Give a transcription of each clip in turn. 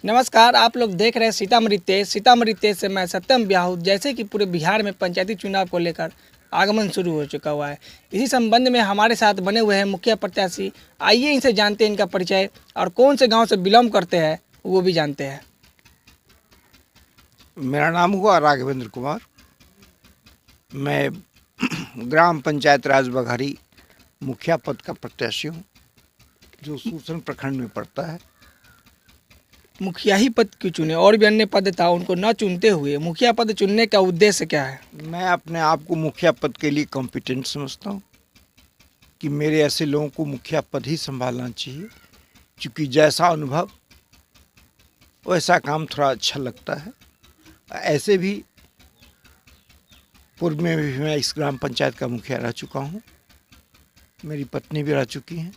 नमस्कार, आप लोग देख रहे हैं सीतामढ़ी तेज से मैं सत्यम ब्याहू। जैसे कि पूरे बिहार में पंचायती चुनाव को लेकर आगमन शुरू हो चुका हुआ है, इसी संबंध में हमारे साथ बने हुए हैं मुखिया प्रत्याशी। आइए इनसे जानते हैं इनका परिचय और कौन से गांव से बिलोंग करते हैं वो भी जानते हैं। मेरा नाम हुआ राघवेंद्र कुमार। मैं ग्राम पंचायत राज बघारी मुखिया पद का प्रत्याशी हूँ, जो सूरसंड प्रखंड में पड़ता है। मुखिया ही पद क्यों चुने? और भी अन्य पद था, उनको न चुनते हुए मुखिया पद चुनने का उद्देश्य क्या है? मैं अपने आप को मुखिया पद के लिए कॉम्पिटेंट समझता हूँ कि मेरे ऐसे लोगों को मुखिया पद ही संभालना चाहिए, क्योंकि जैसा अनुभव वैसा काम थोड़ा अच्छा लगता है। ऐसे भी पूर्व में भी मैं इस ग्राम पंचायत का मुखिया रह चुका हूँ, मेरी पत्नी भी रह चुकी हैं।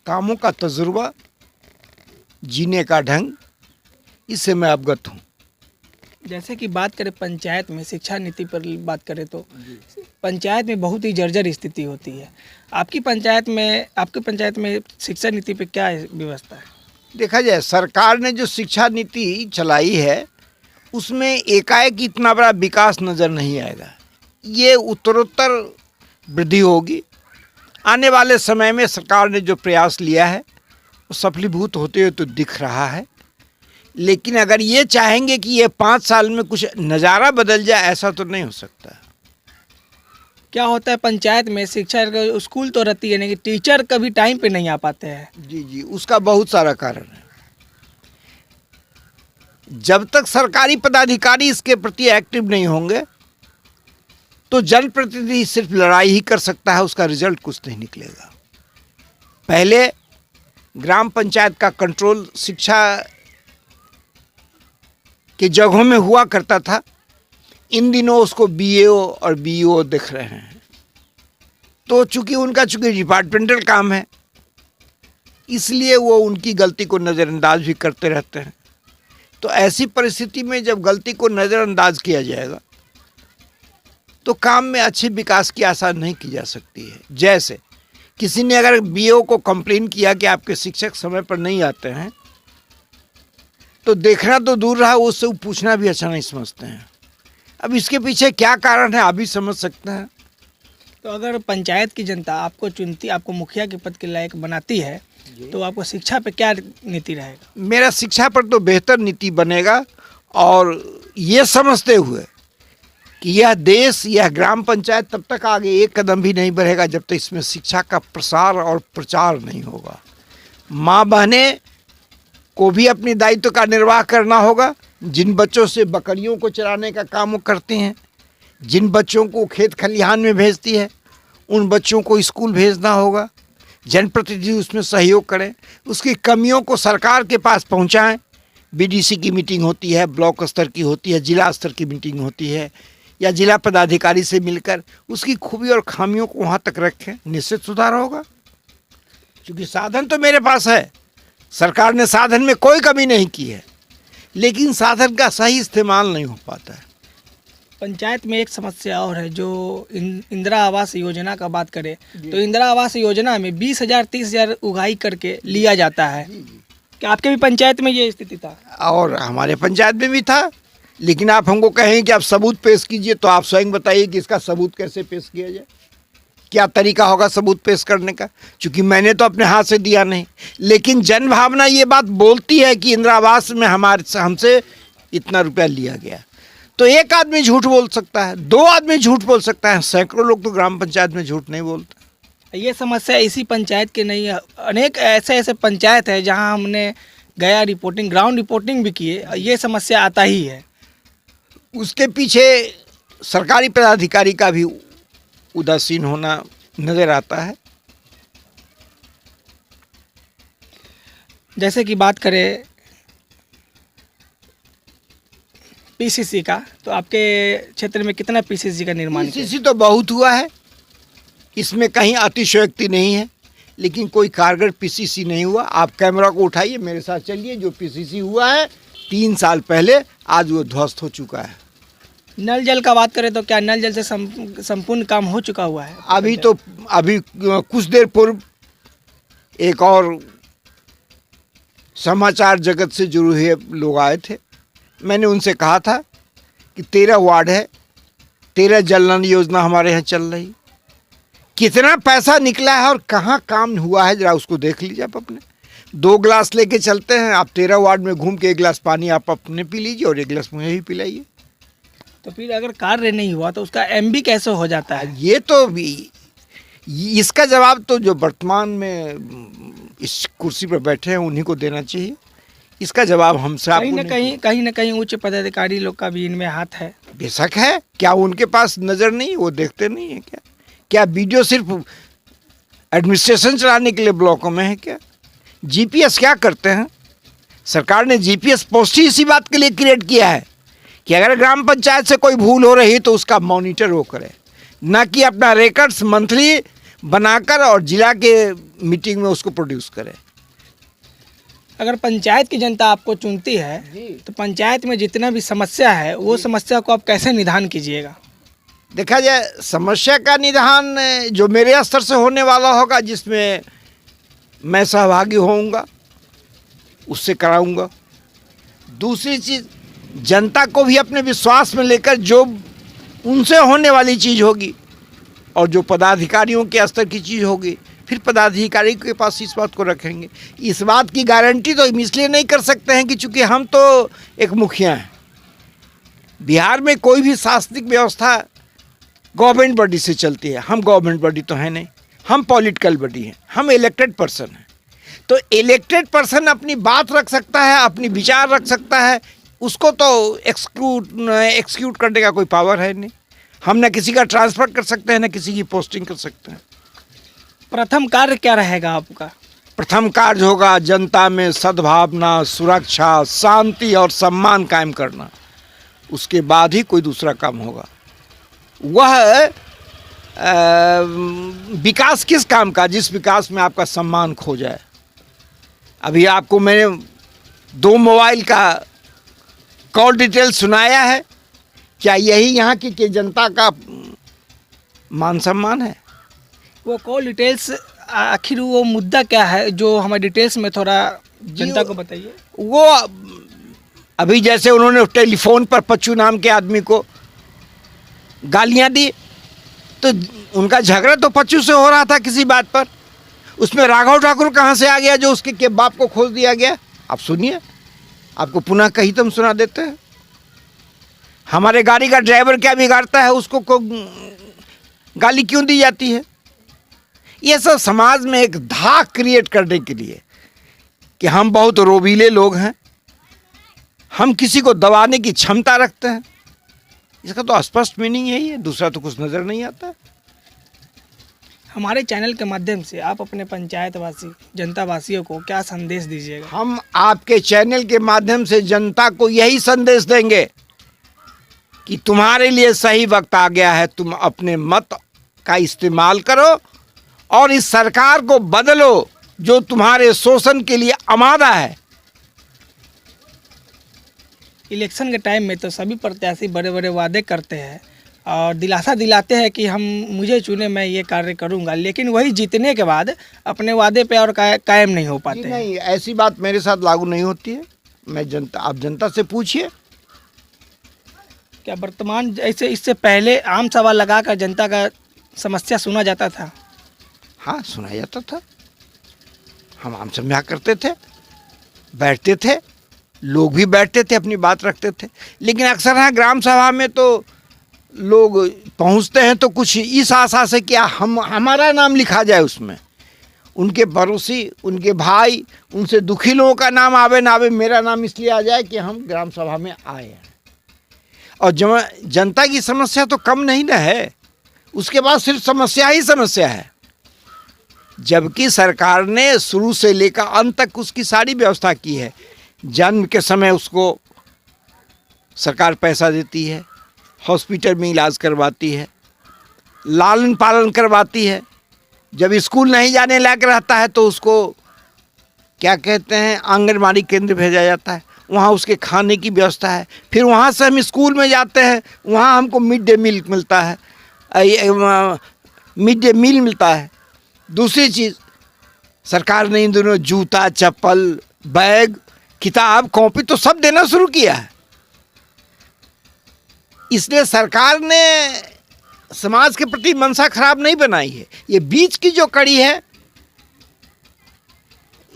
कामों का तजुर्बा, जीने का ढंग, इससे मैं अवगत हूँ। जैसे कि बात करें पंचायत में शिक्षा नीति पर बात करें तो पंचायत में बहुत ही जर्जर स्थिति होती है। आपकी पंचायत में शिक्षा नीति पे क्या व्यवस्था है? देखा जाए, सरकार ने जो शिक्षा नीति चलाई है उसमें एकाएक इतना बड़ा विकास नज़र नहीं आएगा। ये उत्तरोत्तर वृद्धि होगी। आने वाले समय में सरकार ने जो प्रयास लिया है वो सफलीभूत होते हुए तो दिख रहा है, लेकिन अगर ये चाहेंगे कि ये 5 साल में कुछ नज़ारा बदल जाए, ऐसा तो नहीं हो सकता। क्या होता है पंचायत में शिक्षा स्कूल तो रहती है, लेकिन टीचर कभी टाइम पे नहीं आ पाते हैं। जी, उसका बहुत सारा कारण है। जब तक सरकारी पदाधिकारी इसके प्रति एक्टिव नहीं होंगे तो जनप्रतिनिधि सिर्फ लड़ाई ही कर सकता है, उसका रिजल्ट कुछ नहीं निकलेगा। पहले ग्राम पंचायत का कंट्रोल शिक्षा के जगहों में हुआ करता था, इन दिनों उसको बीएओ और बीईओ दिख रहे हैं। तो चूंकि डिपार्टमेंटल काम है, इसलिए वो उनकी गलती को नज़रअंदाज भी करते रहते हैं। तो ऐसी परिस्थिति में जब गलती को नज़रअंदाज किया जाएगा तो काम में अच्छे विकास की आशा नहीं की जा सकती है। जैसे किसी ने अगर बीईओ को कंप्लेन किया कि आपके शिक्षक समय पर नहीं आते हैं, तो देखना तो दूर रहा, उससे पूछना भी अच्छा नहीं समझते हैं। अब इसके पीछे क्या कारण है आप भी समझ सकते हैं। तो अगर पंचायत की जनता आपको चुनती, आपको मुखिया के पद के लायक बनाती है, तो आपको शिक्षा पे क्या नीति रहेगा? मेरा शिक्षा पर तो बेहतर नीति बनेगा, और ये समझते हुए कि यह देश, यह ग्राम पंचायत तब तक आगे एक कदम भी नहीं बढ़ेगा जब तक इसमें शिक्षा का प्रसार और प्रचार नहीं होगा। माँ बहनें को भी अपने दायित्व का निर्वाह करना होगा। जिन बच्चों से बकरियों को चराने का काम वो करते हैं, जिन बच्चों को खेत खलिहान में भेजती है, उन बच्चों को स्कूल भेजना होगा। जनप्रतिनिधि उसमें सहयोग करें, उसकी कमियों को सरकार के पास पहुंचाएं। बीडीसी की मीटिंग होती है, ब्लॉक स्तर की होती है, जिला स्तर की मीटिंग होती है, या जिला पदाधिकारी से मिलकर उसकी खूबी और खामियों को वहाँ तक रखें, निश्चित सुधार होगा। क्योंकि साधन तो मेरे पास है, सरकार ने साधन में कोई कमी नहीं की है, लेकिन साधन का सही इस्तेमाल नहीं हो पाता है। पंचायत में एक समस्या और है, जो इंदिरा आवास योजना का बात करें तो इंदिरा आवास योजना में 20,000 30,000 उगाही करके लिया जाता है। क्या आपके भी पंचायत में ये स्थिति था? और हमारे पंचायत में भी था, लेकिन आप हमको कहें कि आप सबूत पेश कीजिए, तो आप स्वयं बताइए कि इसका सबूत कैसे पेश किया जाए, क्या तरीका होगा सबूत पेश करने का। क्योंकि मैंने तो अपने हाथ से दिया नहीं, लेकिन जनभावना ये बात बोलती है कि इंदिरा आवास में हमसे इतना रुपया लिया गया। तो एक आदमी झूठ बोल सकता है, 2 आदमी झूठ बोल सकता है, सैकड़ों लोग तो ग्राम पंचायत में झूठ नहीं बोलते। ये समस्या इसी पंचायत की नहीं है, अनेक ऐसे पंचायत है जहां हमने गया ग्राउंड रिपोर्टिंग भी की है, ये समस्या आता ही है। उसके पीछे सरकारी पदाधिकारी का भी उदासीन होना नजर आता है। जैसे कि बात करें पीसीसी का, तो आपके क्षेत्र में कितना पीसीसी का निर्माण किया? पीसीसी तो बहुत हुआ है, इसमें कहीं अतिशयोक्ति नहीं है, लेकिन कोई कारगर पीसीसी नहीं हुआ। आप कैमरा को उठाइए, मेरे साथ चलिए। जो पीसीसी हुआ है 3 साल पहले, आज वो ध्वस्त हो चुका है। नल जल का बात करें तो क्या नल जल से संपूर्ण काम हो चुका हुआ है? अभी कुछ देर पूर्व एक और समाचार जगत से जुड़े हुए लोग आए थे। मैंने उनसे कहा था कि 13 वार्ड है, 13 जल नल योजना हमारे यहाँ चल रही, कितना पैसा निकला है और कहाँ काम हुआ है जरा उसको देख लीजिए आप अपने। 2 गिलास लेके चलते हैं आप 13 वार्ड में घूम के, 1 गिलास पानी आप अपने पी लीजिए और 1 गिलास मुझे ही पिलाइए। तो फिर अगर कार्य नहीं हुआ तो उसका एमबी कैसे हो जाता है? ये तो इसका जवाब तो जो वर्तमान में इस कुर्सी पर बैठे हैं उन्हीं को देना चाहिए। इसका जवाब हमसे आपको कहीं ना कहीं उच्च पदाधिकारी लोग का भी इनमें हाथ है। बेशक है, क्या उनके पास नज़र नहीं, वो देखते नहीं है क्या बीडीओ सिर्फ एडमिनिस्ट्रेशन चलाने के लिए ब्लॉकों में है क्या? जीपीएस क्या करते हैं? सरकार ने जीपीएस पोस्ट ही इसी बात के लिए क्रिएट किया है कि अगर ग्राम पंचायत से कोई भूल हो रही है तो उसका मॉनिटर वो करे, ना कि अपना रिकॉर्ड्स मंथली बनाकर और जिला के मीटिंग में उसको प्रोड्यूस करे। अगर पंचायत की जनता आपको चुनती है तो पंचायत में जितना भी समस्या है वो समस्या को आप कैसे निदान कीजिएगा? देखा जाए, समस्या का निदान जो मेरे स्तर से होने वाला होगा, जिसमें मैं सहभागी होऊंगा, उससे कराऊंगा। दूसरी चीज़, जनता को भी अपने विश्वास में लेकर जो उनसे होने वाली चीज़ होगी और जो पदाधिकारियों के स्तर की चीज़ होगी, फिर पदाधिकारी के पास इस बात को रखेंगे। इस बात की गारंटी तो इसलिए नहीं कर सकते हैं कि चूँकि हम तो एक मुखिया हैं। बिहार में कोई भी शासनिक व्यवस्था गवर्नमेंट बॉडी से चलती है, हम गवर्नमेंट बॉडी तो है नहीं, हम पॉलिटिकल बॉडी हैं, हम इलेक्टेड पर्सन हैं। तो इलेक्टेड पर्सन अपनी बात रख सकता है, अपनी विचार रख सकता है, उसको तो एक्सक्यूट करने का कोई पावर है नहीं। हम न किसी का ट्रांसफ़र कर सकते हैं, न किसी की पोस्टिंग कर सकते हैं। प्रथम कार्य क्या रहेगा आपका? प्रथम कार्य होगा जनता में सद्भावना, सुरक्षा, शांति और सम्मान कायम करना। उसके बाद ही कोई दूसरा काम होगा। वह विकास किस काम का, जिस विकास में आपका सम्मान खो जाए। अभी आपको मैंने 2 मोबाइल का कॉल डिटेल सुनाया है, क्या यही यहाँ की जनता का मान सम्मान है? वो कॉल डिटेल्स, आखिर वो मुद्दा क्या है जो हमें डिटेल्स में थोड़ा जनता को बताइए। वो अभी जैसे उन्होंने टेलीफोन पर पच्चू नाम के आदमी को गालियां दी, तो उनका झगड़ा तो पच्चू से हो रहा था किसी बात पर, उसमें राघव ठाकुर कहाँ से आ गया जो उसके के बाप को खोज दिया गया? आप सुनिए, आपको पुनः कहीं तुम सुना देते हैं। हमारे गाड़ी का ड्राइवर क्या बिगाड़ता है, उसको गाली क्यों दी जाती है? ये सब समाज में एक धाक क्रिएट करने के लिए कि हम बहुत रोबीले लोग हैं, हम किसी को दबाने की क्षमता रखते हैं। इसका तो स्पष्ट मीनिंग यही है, दूसरा तो कुछ नज़र नहीं आता। हमारे चैनल के माध्यम से आप अपने पंचायत वासी, जनता वासियों को क्या संदेश दीजिएगा? हम आपके चैनल के माध्यम से जनता को यही संदेश देंगे कि तुम्हारे लिए सही वक्त आ गया है, तुम अपने मत का इस्तेमाल करो और इस सरकार को बदलो जो तुम्हारे शोषण के लिए आमादा है। इलेक्शन के टाइम में तो सभी प्रत्याशी बड़े बड़े वादे करते हैं और दिलासा दिलाते हैं कि हम मुझे चुने, मैं ये कार्य करूंगा, लेकिन वही जीतने के बाद अपने वादे पे और कायम नहीं हो पाते हैं। नहीं, ऐसी बात मेरे साथ लागू नहीं होती है। आप जनता से पूछिए। क्या वर्तमान ऐसे इससे पहले आम सभा लगाकर जनता का समस्या सुना जाता था? हाँ, सुना जाता था। हम आम सभा करते थे, बैठते थे, लोग भी बैठते थे, अपनी बात रखते थे। लेकिन अक्सर यहाँ ग्राम सभा में तो लोग पहुँचते हैं तो कुछ इस आशा से कि हमारा नाम लिखा जाए उसमें, उनके पड़ोसी, उनके भाई, उनसे दुखी लोगों का नाम आवे ना आवे, मेरा नाम इसलिए आ जाए कि हम ग्राम सभा में आए हैं। और जनता की समस्या तो कम नहीं ना है, उसके बाद सिर्फ समस्या ही समस्या है। जबकि सरकार ने शुरू से लेकर अंत तक उसकी सारी व्यवस्था की है। जन्म के समय उसको सरकार पैसा देती है, हॉस्पिटल में इलाज करवाती है, लालन पालन करवाती है। जब स्कूल नहीं जाने लायक रहता है तो उसको क्या कहते हैं, आंगनबाड़ी केंद्र भेजा जाता है, वहाँ उसके खाने की व्यवस्था है। फिर वहाँ से हम स्कूल में जाते हैं, वहाँ हमको मिड डे मील मिलता है, मिड डे मील मिलता है। दूसरी चीज़, सरकार ने इन दोनों जूता, चप्पल, बैग, किताब, कॉपी तो सब देना शुरू किया है। इसलिए सरकार ने समाज के प्रति मनसा खराब नहीं बनाई है। ये बीच की जो कड़ी है,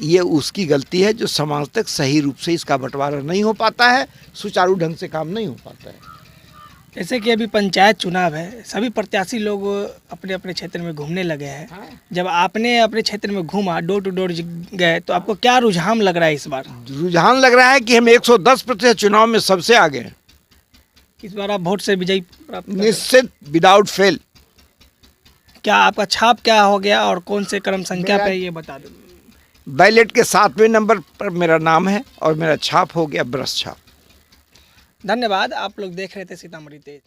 ये उसकी गलती है जो समाज तक सही रूप से इसका बंटवारा नहीं हो पाता है, सुचारू ढंग से काम नहीं हो पाता है। जैसे कि अभी पंचायत चुनाव है, सभी प्रत्याशी लोग अपने अपने क्षेत्र में घूमने लगे हैं। जब आपने अपने क्षेत्र में घूमा, डोर टू डोर गए, तो आपको क्या रुझान लग रहा है इस बार? रुझान लग रहा है कि हम 110% चुनाव में सबसे आगे हैं, इस बार आप वोट से विजयी प्राप्त करेंगे? निश्चित, विदाउट फेल। क्या आपका छाप क्या हो गया और कौन से क्रम संख्या मेरा- पे, ये बता दो। बैलेट के 7वें नंबर पर मेरा नाम है और मेरा छाप हो गया ब्रश छाप। धन्यवाद। आप लोग देख रहे थे सीतामढ़ी तेज।